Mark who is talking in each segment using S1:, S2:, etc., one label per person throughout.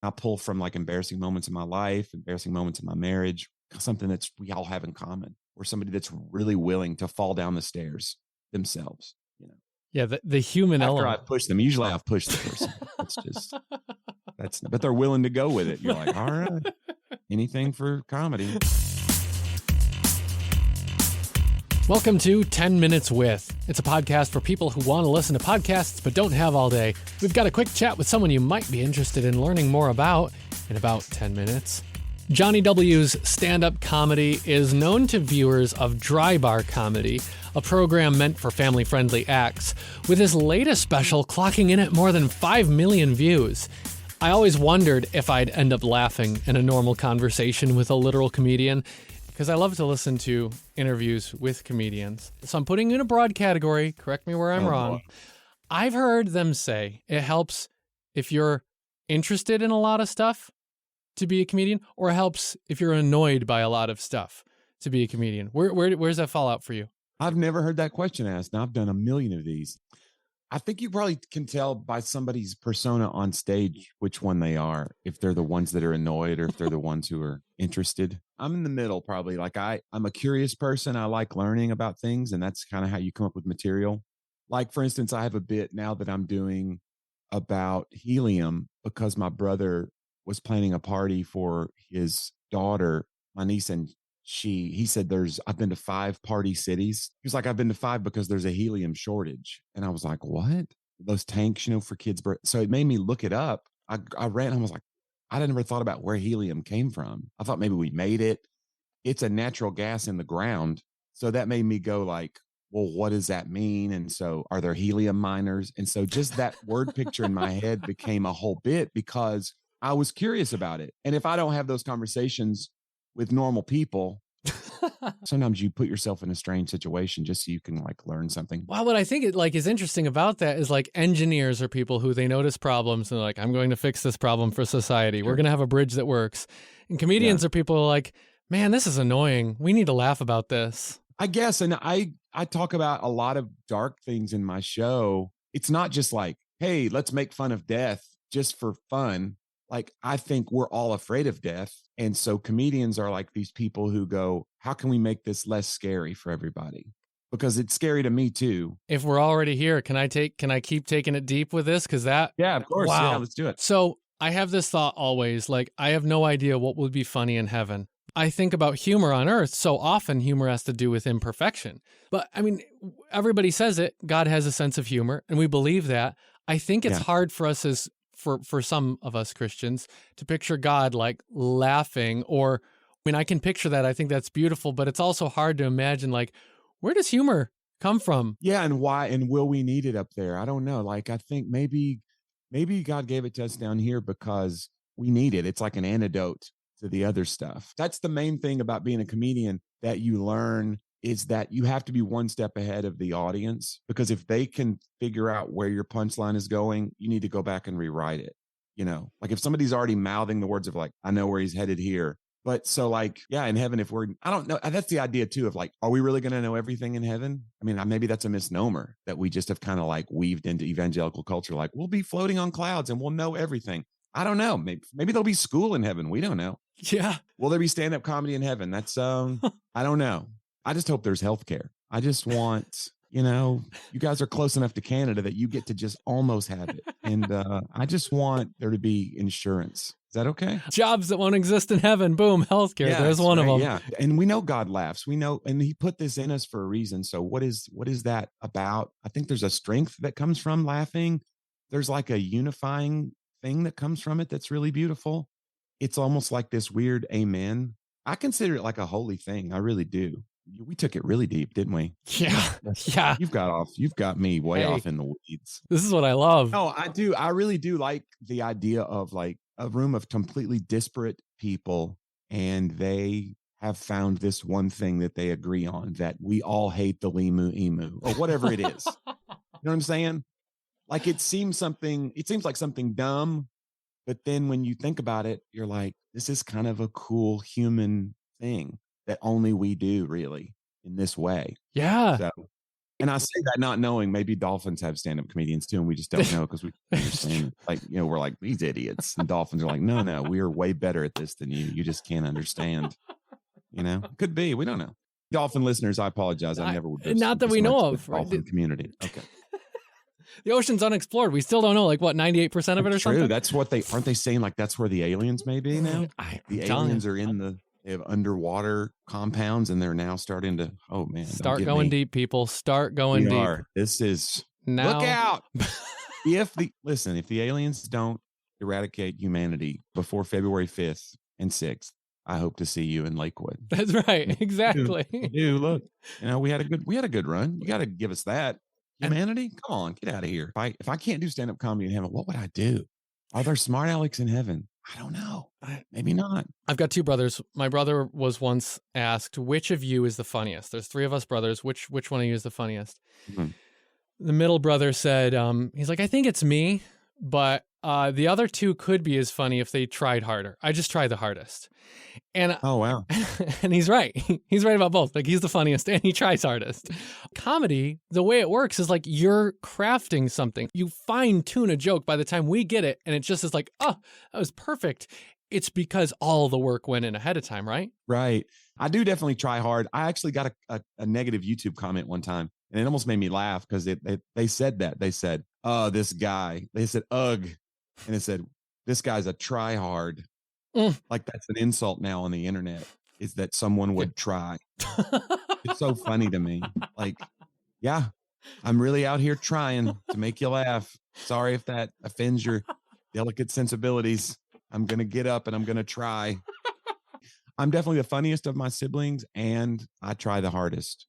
S1: I pull from like embarrassing moments in my life, embarrassing moments in my marriage, something that's we all have in common, or somebody that's really willing to fall down the stairs themselves, you know.
S2: Yeah, the human
S1: After
S2: element.
S1: I've pushed them, usually I've pushed the person. It's just but they're willing to go with it. You're like, all right, anything for comedy.
S2: Welcome to 10 Minutes With. It's a podcast for people who want to listen to podcasts but don't have all day. We've got a quick chat with someone you might be interested in learning more about in about 10 minutes. Jonnie W's stand-up comedy is known to viewers of Dry Bar Comedy, a program meant for family-friendly acts, with his latest special clocking in at more than 5 million views. I always wondered if I'd end up laughing in a normal conversation with a literal comedian, because I love to listen to interviews with comedians. So I'm putting in a broad category, correct me where I'm wrong.
S1: Boy.
S2: I've heard them say it helps if you're interested in a lot of stuff to be a comedian, or it helps if you're annoyed by a lot of stuff to be a comedian. Where's that fall out for you?
S1: I've never heard that question asked. Now I've done a million of these. I think you probably can tell by somebody's persona on stage which one they are, if they're the ones that are annoyed or if they're the ones who are interested. I'm in the middle, probably. Like I'm a curious person. I like learning about things, and that's kind of how you come up with material. Like, for instance, I have a bit now that I'm doing about helium because my brother was planning a party for his daughter, my niece, and he said I've been to 5 party cities. He was like, I've been to 5 because there's a helium shortage. And I was like, what? Those tanks, for kids. So it made me look it up. I ran and I was like, I never thought about where helium came from. I thought maybe we made it. It's a natural gas in the ground. So that made me go like, well, what does that mean? And so are there helium miners? And so just that word picture in my head became a whole bit because I was curious about it. And if I don't have those conversations with normal people, sometimes you put yourself in a strange situation just so you can like learn something.
S2: Wow, what I think is interesting about that is like engineers are people who they notice problems and they're like, I'm going to fix this problem for society. We're going to have a bridge that works. And comedians are people who are like, man, this is annoying. We need to laugh about this.
S1: I guess. And I talk about a lot of dark things in my show. It's not just like, hey, let's make fun of death just for fun. Like, I think we're all afraid of death. And so comedians are like these people who go, how can we make this less scary for everybody? Because it's scary to me too.
S2: If we're already here, can I keep taking it deep with this?
S1: Yeah, of course.
S2: Wow.
S1: Yeah, let's do it.
S2: So I have this thought always, like, I have no idea what would be funny in heaven. I think about humor on earth. So often humor has to do with imperfection. But I mean, everybody says it. God has a sense of humor, and we believe that. I think it's hard for us for some of us Christians to picture God like laughing, or I mean, I can picture that. I think that's beautiful, but it's also hard to imagine, like, where does humor come from?
S1: Yeah. And why, and will we need it up there? I don't know. Like, I think maybe God gave it to us down here because we need it. It's like an antidote to the other stuff. That's the main thing about being a comedian that you learn, is that you have to be one step ahead of the audience, because if they can figure out where your punchline is going, you need to go back and rewrite it. Like if somebody's already mouthing the words of like, I know where he's headed here. But so like, yeah, in heaven, I don't know. That's the idea too of like, are we really going to know everything in heaven? I mean, maybe that's a misnomer that we just have kind of like weaved into evangelical culture. Like, we'll be floating on clouds and we'll know everything. I don't know. Maybe there'll be school in heaven. We don't know.
S2: Yeah.
S1: Will there be stand-up comedy in heaven? That's I don't know. I just hope there's healthcare. I just want, you guys are close enough to Canada that you get to just almost have it. And I just want there to be insurance. Is that okay?
S2: Jobs that won't exist in heaven. Boom. Healthcare. Yeah, there's one of them.
S1: Yeah. And we know God laughs. We know, and he put this in us for a reason. So what is that about? I think there's a strength that comes from laughing. There's like a unifying thing that comes from it that's really beautiful. It's almost like this weird amen. I consider it like a holy thing. I really do. We took it really deep, didn't we?
S2: Yeah. Yeah.
S1: You've got me way off in the weeds.
S2: This is what I love.
S1: No, I do. I really do like the idea of like a room of completely disparate people, and they have found this one thing that they agree on, that we all hate the Limu Emu or whatever it is. You know what I'm saying? Like it seems like something dumb, but then when you think about it, you're like, this is kind of a cool human thing that only we do really in this way.
S2: Yeah.
S1: So And I say that not knowing maybe dolphins have stand-up comedians too, and we just don't know because we understand. Like, we're like, these idiots. And dolphins are like, no, we are way better at this than you. You just can't understand. Could be. We don't know. Dolphin listeners, I apologize. I never would.
S2: Not that we know of.
S1: Dolphin community. Okay.
S2: The ocean's unexplored. We still don't know, 98% of it or something?
S1: True. That's what aren't they saying, that's where the aliens may be now? The aliens are they have underwater compounds, and they're now starting to, oh man.
S2: Start going deep, people. Start going deep.
S1: This is,
S2: now.
S1: Look out. If the aliens don't eradicate humanity before February 5th and 6th, I hope to see you in Lakewood.
S2: That's right. Exactly.
S1: Dude, look, we had a good run. You got to give us that. Humanity, come on, get out of here. If I can't do stand-up comedy in heaven, what would I do? Are there smart Alex in heaven? I don't know. Maybe not.
S2: I've got two brothers. My brother was once asked, which of you is the funniest? There's three of us brothers. Which one of you is the funniest? Mm-hmm. The middle brother said, he's like, I think it's me, but the other two could be as funny if they tried harder. I just try the hardest. And
S1: oh, wow.
S2: And he's right. He's right about both. He's the funniest and he tries hardest. Comedy, the way it works is you're crafting something. You fine tune a joke by the time we get it. And it just is oh, that was perfect. It's because all the work went in ahead of time, right?
S1: Right. I do definitely try hard. I actually got a negative YouTube comment one time, and it almost made me laugh because they said that. They said, oh, this guy. They said, ugh. And it said, this guy's a try hard. That's an insult now on the internet, is that someone would try. It's so funny to me. Yeah, I'm really out here trying to make you laugh. Sorry if that offends your delicate sensibilities. I'm going to get up and I'm going to try. I'm definitely the funniest of my siblings, and I try the hardest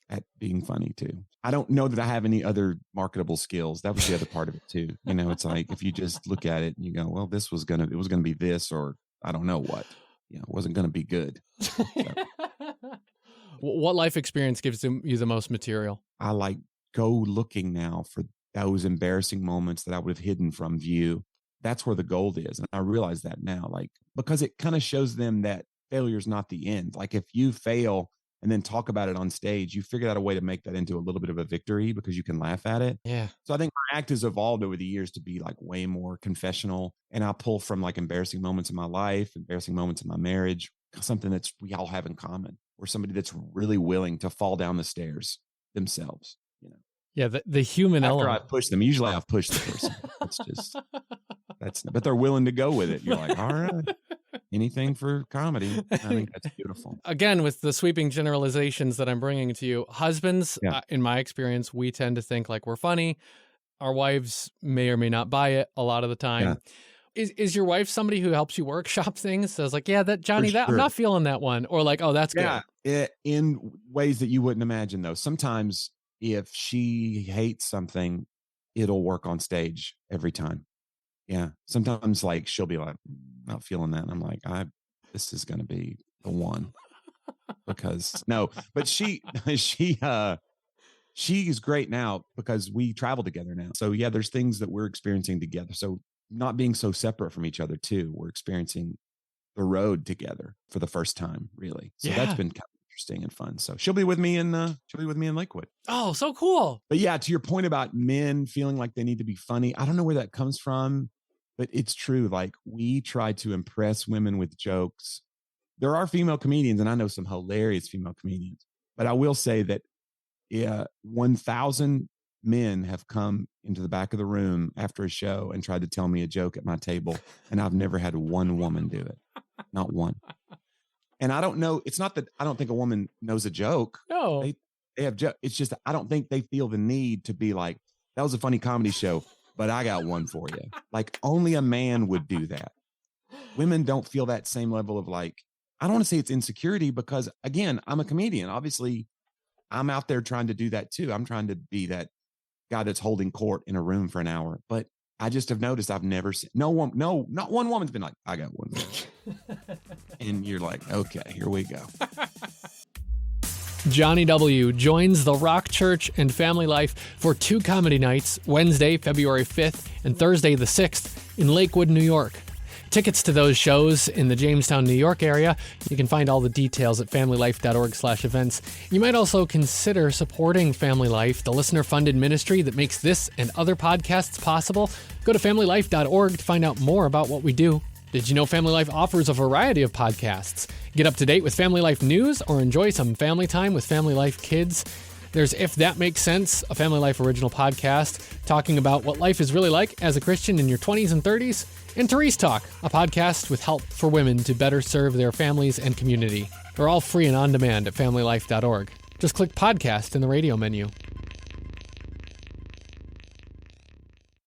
S1: at being funny too. I don't know that I have any other marketable skills. That was the other part of it too. It's if you just look at it and you go, well, it was going to be this, or I don't know what, it wasn't going to be good. So.
S2: What life experience gives you the most material?
S1: I go looking now for those embarrassing moments that I would have hidden from view. That's where the gold is. And I realize that now, because it kind of shows them that failure is not the end. If you fail and then talk about it on stage, you figured out a way to make that into a little bit of a victory because you can laugh at it.
S2: Yeah.
S1: So I think my act has evolved over the years to be way more confessional. And I pull from embarrassing moments in my life, embarrassing moments in my marriage, something that's we all have in common, or somebody that's really willing to fall down the stairs themselves.
S2: Yeah. The human
S1: After
S2: element.
S1: I push them, usually I've pushed the person. It's just, but they're willing to go with it. You're like, all right. Anything for comedy. I think that's beautiful.
S2: Again, with the sweeping generalizations that I'm bringing to you, husbands, in my experience, we tend to think we're funny. Our wives may or may not buy it a lot of the time. Yeah. Is your wife somebody who helps you workshop things? Says that Johnny,
S1: sure.
S2: I'm not feeling that one. Or oh, that's good.
S1: Yeah, in ways that you wouldn't imagine though. Sometimes if she hates something, it'll work on stage every time. Yeah. Sometimes she'll be not feeling that. And I'm like, this is going to be the one because but she is great now because we travel together now. So yeah, there's things that we're experiencing together. So not being so separate from each other too, we're experiencing the road together for the first time, really. So that's been kind of interesting and fun. So she'll be with me in Lakewood.
S2: Oh, so cool.
S1: But yeah, to your point about men feeling like they need to be funny, I don't know where that comes from. But it's true. We try to impress women with jokes. There are female comedians, and I know some hilarious female comedians. But I will say that 1,000 men have come into the back of the room after a show and tried to tell me a joke at my table. And I've never had one woman do it. Not one. And I don't know. It's not that I don't think a woman knows a joke.
S2: No.
S1: They have jokes. It's just I don't think they feel the need to be that was a funny comedy show. But I got one for you. Only a man would do that. Women don't feel that same level of I don't want to say it's insecurity because again, I'm a comedian. Obviously, I'm out there trying to do that too. I'm trying to be that guy that's holding court in a room for an hour. But I just have noticed I've never seen not one woman's been I got one. And you're okay, here we go.
S2: Jonnie W. joins the Rock Church and Family Life for 2 comedy nights, Wednesday, February 5th and Thursday the 6th in Lakewood, New York. tickets to those shows in the Jamestown, New York area. You can find all the details at familylife.org/events. You might also consider supporting Family Life, the listener-funded ministry that makes this and other podcasts possible. Go to familylife.org to find out more about what we do. Did you know Family Life offers a variety of podcasts? Get up to date with Family Life news or enjoy some family time with Family Life kids. There's If That Makes Sense, a Family Life original podcast talking about what life is really like as a Christian in your 20s and 30s. And Therese Talk, a podcast with help for women to better serve their families and community. They're all free and on demand at familylife.org. Just click podcast in the radio menu.